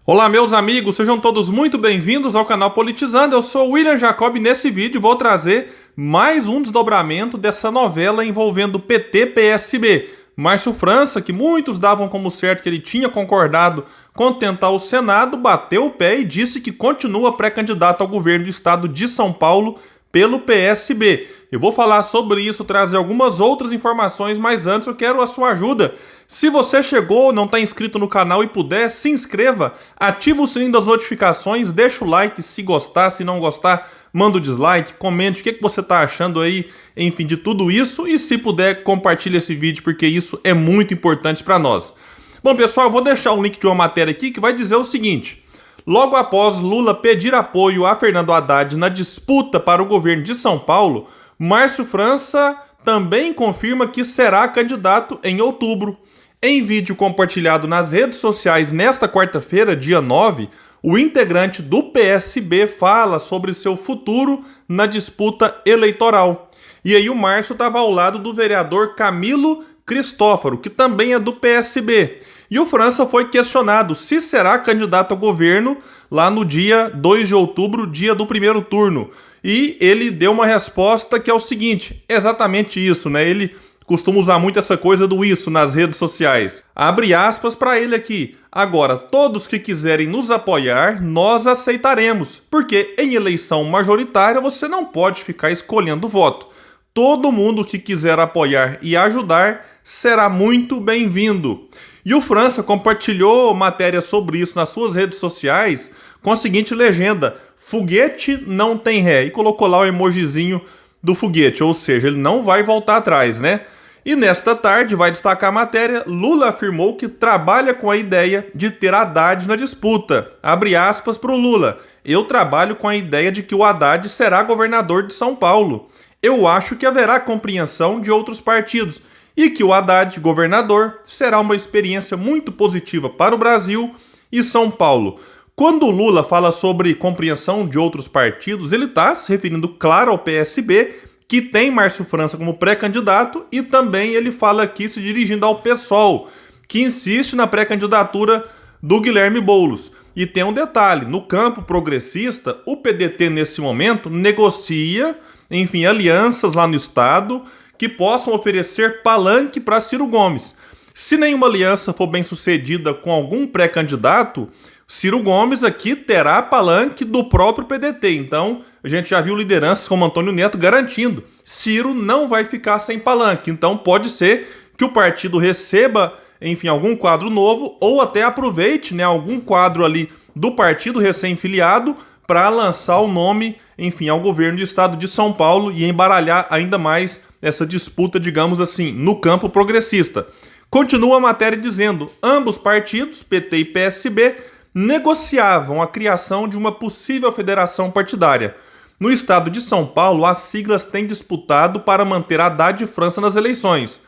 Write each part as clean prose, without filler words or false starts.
Olá, meus amigos, sejam todos muito bem-vindos ao canal Politizando. Eu sou o William Jacob e nesse vídeo vou trazer mais um desdobramento dessa novela envolvendo PT-PSB. Márcio França, que muitos davam como certo que ele tinha concordado com tentar o Senado, bateu o pé e disse que continua pré-candidato ao governo do estado de São Paulo pelo PSB. Eu vou falar sobre isso, trazer algumas outras informações, mas antes eu quero a sua ajuda. Se você chegou, não está inscrito no canal e puder, se inscreva, ativa o sininho das notificações, deixa o like se gostar, se não gostar, manda o dislike, comente o que você está achando aí, enfim, de tudo isso, e se puder, compartilhe esse vídeo, porque isso é muito importante para nós. Bom, pessoal, eu vou deixar um link de uma matéria aqui que vai dizer o seguinte: logo após Lula pedir apoio a Fernando Haddad na disputa para o governo de São Paulo, Márcio França também confirma que será candidato em outubro. Em vídeo compartilhado nas redes sociais nesta quarta-feira, dia 9, o integrante do PSB fala sobre seu futuro na disputa eleitoral. E aí o Márcio estava ao lado do vereador Camilo Cristófaro, que também é do PSB. E o França foi questionado se será candidato ao governo lá no dia 2 de outubro, dia do primeiro turno. E ele deu uma resposta que é o seguinte, exatamente isso, né? Ele costuma usar muito essa coisa do isso nas redes sociais. Abre aspas para ele aqui. Agora, todos que quiserem nos apoiar, nós aceitaremos, porque em eleição majoritária você não pode ficar escolhendo voto. Todo mundo que quiser apoiar e ajudar será muito bem-vindo. E o França compartilhou matéria sobre isso nas suas redes sociais com a seguinte legenda: foguete não tem ré, e colocou lá o emojizinho do foguete, ou seja, ele não vai voltar atrás, né? E nesta tarde, vai destacar a matéria, Lula afirmou que trabalha com a ideia de ter Haddad na disputa. Abre aspas para o Lula. Eu trabalho com a ideia de que o Haddad será governador de São Paulo. Eu acho que haverá compreensão de outros partidos e que o Haddad, governador, será uma experiência muito positiva para o Brasil e São Paulo. Quando o Lula fala sobre compreensão de outros partidos, ele está se referindo, claro, ao PSB, que tem Márcio França como pré-candidato, e também ele fala aqui se dirigindo ao PSOL, que insiste na pré-candidatura do Guilherme Boulos. E tem um detalhe, no campo progressista, o PDT nesse momento negocia, enfim, alianças lá no estado que possam oferecer palanque para Ciro Gomes. Se nenhuma aliança for bem sucedida com algum pré-candidato, Ciro Gomes aqui terá palanque do próprio PDT. Então, a gente já viu lideranças como Antônio Neto garantindo: Ciro não vai ficar sem palanque. Então, pode ser que o partido receba, enfim, algum quadro novo ou até aproveite, né, algum quadro ali do partido recém-filiado para lançar o nome, enfim, ao governo do estado de São Paulo e embaralhar ainda mais essa disputa, digamos assim, no campo progressista. Continua a matéria dizendo: ambos partidos, PT e PSB, negociavam a criação de uma possível federação partidária. No estado de São Paulo, as siglas têm disputado para manter Haddad e França nas eleições.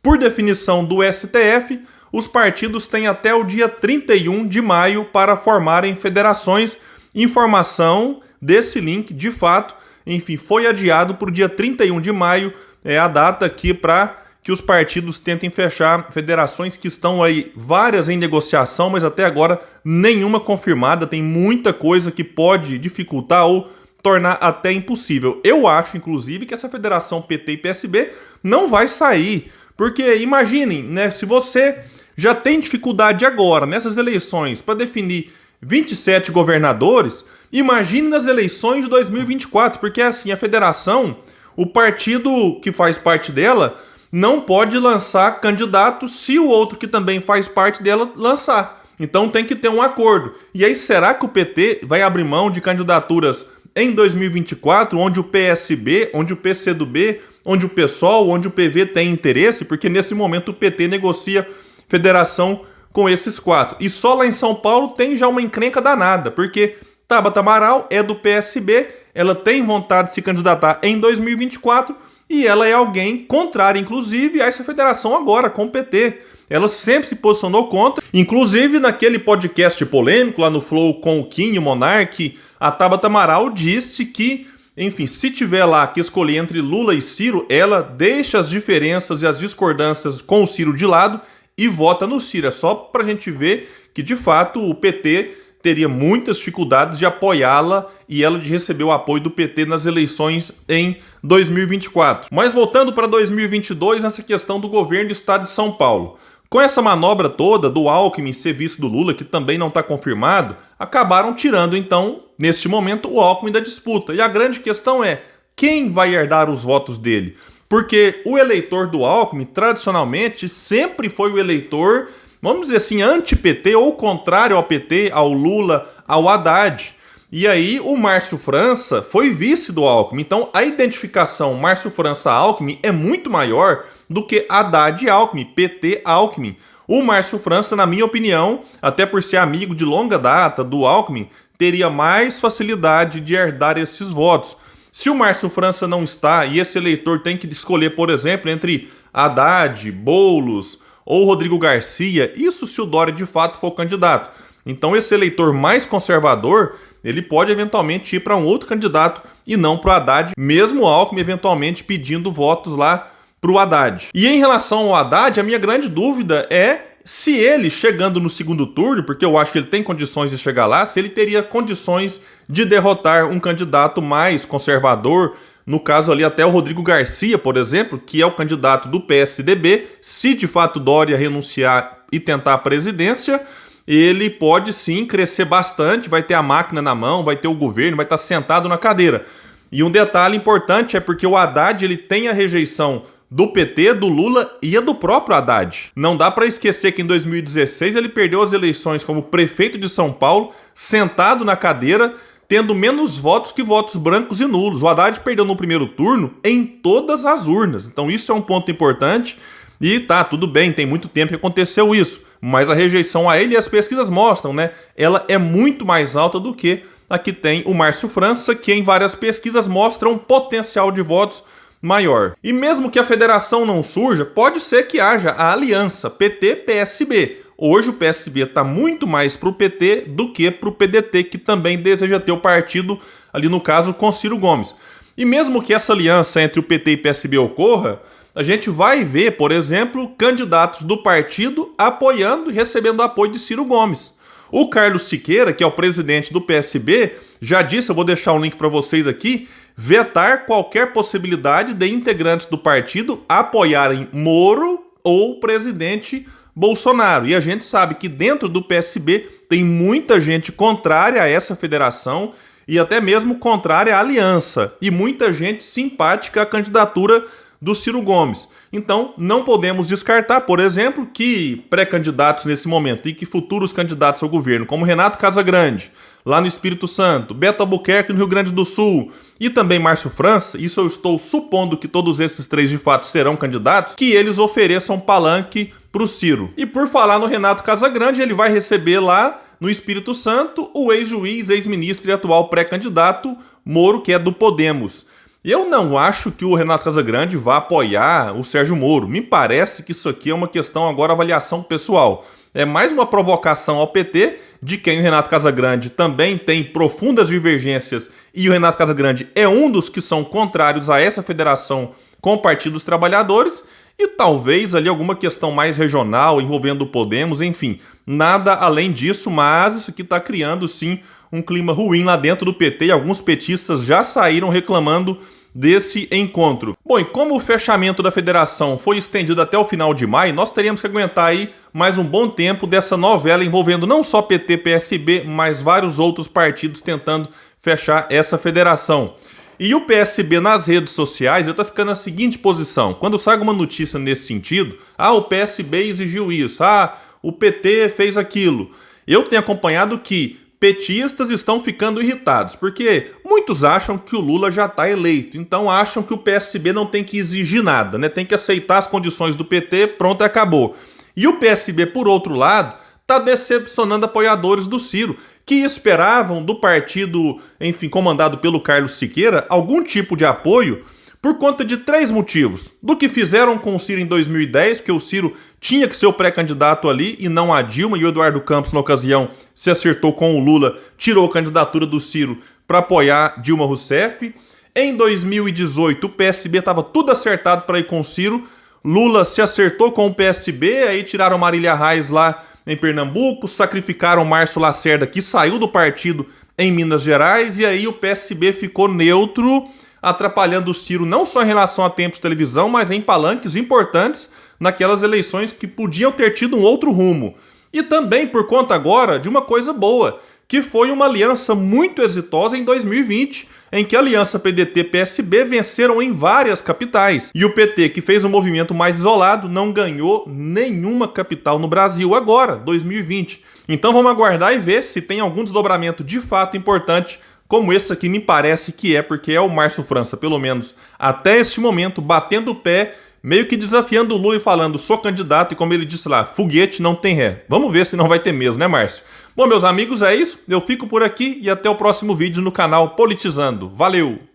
Por definição do STF, os partidos têm até o dia 31 de maio para formarem federações. Informação desse link, de fato, enfim, foi adiado para o dia 31 de maio, é a data aqui para que os partidos tentem fechar federações que estão aí, várias em negociação, mas até agora nenhuma confirmada. Tem muita coisa que pode dificultar ou tornar até impossível. Eu acho, inclusive, que essa federação PT e PSB não vai sair, porque imaginem, né, se você já tem dificuldade agora, nessas eleições, para definir 27 governadores, imagine nas eleições de 2024, porque assim, a federação, o partido que faz parte dela, não pode lançar candidato se o outro que também faz parte dela lançar. Então tem que ter um acordo. E aí, será que o PT vai abrir mão de candidaturas em 2024, onde o PSB, onde o PCdoB, onde o PSOL, onde o PV tem interesse? Porque nesse momento o PT negocia federação com esses quatro. E só lá em São Paulo tem já uma encrenca danada, porque Tabata Amaral é do PSB, ela tem vontade de se candidatar em 2024, e ela é alguém contrária, inclusive, a essa federação agora, com o PT. Ela sempre se posicionou contra. Inclusive, naquele podcast polêmico lá no Flow com o Kim e o Monark, a Tabata Amaral disse que, enfim, se tiver lá que escolher entre Lula e Ciro, ela deixa as diferenças e as discordâncias com o Ciro de lado e vota no Ciro. É só pra gente ver que, de fato, o PT teria muitas dificuldades de apoiá-la e ela de receber o apoio do PT nas eleições em 2024. Mas voltando para 2022, nessa questão do governo do estado de São Paulo. Com essa manobra toda do Alckmin ser vice do Lula, que também não está confirmado, acabaram tirando, então, neste momento, o Alckmin da disputa. E a grande questão é, quem vai herdar os votos dele? Porque o eleitor do Alckmin, tradicionalmente, sempre foi o eleitor, vamos dizer assim, anti-PT ou contrário ao PT, ao Lula, ao Haddad. E aí o Márcio França foi vice do Alckmin. Então a identificação Márcio França-Alckmin é muito maior do que Haddad-Alckmin, PT-Alckmin. O Márcio França, na minha opinião, até por ser amigo de longa data do Alckmin, teria mais facilidade de herdar esses votos. Se o Márcio França não está e esse eleitor tem que escolher, por exemplo, entre Haddad, Boulos ou Rodrigo Garcia, isso se o Dória de fato for o candidato. Então esse eleitor mais conservador, ele pode eventualmente ir para um outro candidato e não para o Haddad, mesmo o Alckmin eventualmente pedindo votos lá para o Haddad. E em relação ao Haddad, a minha grande dúvida é se ele, chegando no segundo turno, porque eu acho que ele tem condições de chegar lá, se ele teria condições de derrotar um candidato mais conservador, no caso ali até o Rodrigo Garcia, por exemplo, que é o candidato do PSDB. Se de fato Dória renunciar e tentar a presidência, ele pode sim crescer bastante, vai ter a máquina na mão, vai ter o governo, vai estar sentado na cadeira. E um detalhe importante é porque o Haddad ele tem a rejeição do PT, do Lula e a do próprio Haddad. Não dá para esquecer que em 2016 ele perdeu as eleições como prefeito de São Paulo, sentado na cadeira, tendo menos votos que votos brancos e nulos. O Haddad perdeu no primeiro turno em todas as urnas. Então isso é um ponto importante e tá, tudo bem, tem muito tempo que aconteceu isso. Mas a rejeição a ele, e as pesquisas mostram, né? Ela é muito mais alta do que a que tem o Márcio França, que em várias pesquisas mostra um potencial de votos maior. E mesmo que a federação não surja, pode ser que haja a aliança PT-PSB. Hoje o PSB está muito mais para o PT do que para o PDT, que também deseja ter o partido, ali no caso, com Ciro Gomes. E mesmo que essa aliança entre o PT e PSB ocorra, a gente vai ver, por exemplo, candidatos do partido apoiando e recebendo apoio de Ciro Gomes. O Carlos Siqueira, que é o presidente do PSB, já disse, eu vou deixar um link para vocês aqui, vetar qualquer possibilidade de integrantes do partido apoiarem Moro ou o presidente Bolsonaro. E a gente sabe que dentro do PSB tem muita gente contrária a essa federação e até mesmo contrária à aliança. E muita gente simpática à candidatura do Ciro Gomes. Então, não podemos descartar, por exemplo, que pré-candidatos nesse momento e que futuros candidatos ao governo, como Renato Casagrande, lá no Espírito Santo, Beto Albuquerque no Rio Grande do Sul e também Márcio França, isso eu estou supondo que todos esses três de fato serão candidatos, que eles ofereçam palanque para o Ciro. E por falar no Renato Casagrande, ele vai receber lá no Espírito Santo o ex-juiz, ex-ministro e atual pré-candidato Moro, que é do Podemos. Eu não acho que o Renato Casagrande vá apoiar o Sérgio Moro. Me parece que isso aqui é uma questão agora, avaliação pessoal. É mais uma provocação ao PT, de quem o Renato Casagrande também tem profundas divergências, e o Renato Casagrande é um dos que são contrários a essa federação com o Partido dos Trabalhadores, e talvez ali alguma questão mais regional envolvendo o Podemos, enfim, nada além disso, mas isso aqui está criando sim um clima ruim lá dentro do PT, e alguns petistas já saíram reclamando desse encontro. Bom, e como o fechamento da federação foi estendido até o final de maio, nós teríamos que aguentar aí mais um bom tempo dessa novela envolvendo não só PT, PSB, mas vários outros partidos tentando fechar essa federação. E o PSB nas redes sociais está ficando na seguinte posição: quando sai alguma notícia nesse sentido, o PSB exigiu isso, o PT fez aquilo. Eu tenho acompanhado que petistas estão ficando irritados, porque muitos acham que o Lula já está eleito, então acham que o PSB não tem que exigir nada, né? Tem que aceitar as condições do PT, pronto, acabou. E o PSB, por outro lado, está decepcionando apoiadores do Ciro, que esperavam do partido, enfim, comandado pelo Carlos Siqueira, algum tipo de apoio por conta de três motivos. Do que fizeram com o Ciro em 2010, porque o Ciro tinha que ser o pré-candidato ali e não a Dilma, e o Eduardo Campos, na ocasião, se acertou com o Lula, tirou a candidatura do Ciro para apoiar Dilma Rousseff. Em 2018, o PSB estava tudo acertado para ir com o Ciro, Lula se acertou com o PSB, aí tiraram Marília Reis lá em Pernambuco, sacrificaram Márcio Lacerda, que saiu do partido em Minas Gerais, e aí o PSB ficou neutro, atrapalhando o Ciro não só em relação a tempos de televisão, mas em palanques importantes naquelas eleições que podiam ter tido um outro rumo. E também por conta agora de uma coisa boa, que foi uma aliança muito exitosa em 2020, em que a aliança PDT-PSB venceram em várias capitais. E o PT, que fez um movimento mais isolado, não ganhou nenhuma capital no Brasil agora, 2020. Então vamos aguardar e ver se tem algum desdobramento de fato importante, como esse aqui me parece que é, porque é o Márcio França, pelo menos até este momento, batendo o pé, meio que desafiando o Lula e falando, sou candidato, e como ele disse lá, foguete não tem ré. Vamos ver se não vai ter mesmo, né, Márcio? Bom, meus amigos, é isso. Eu fico por aqui e até o próximo vídeo no canal Politizando. Valeu!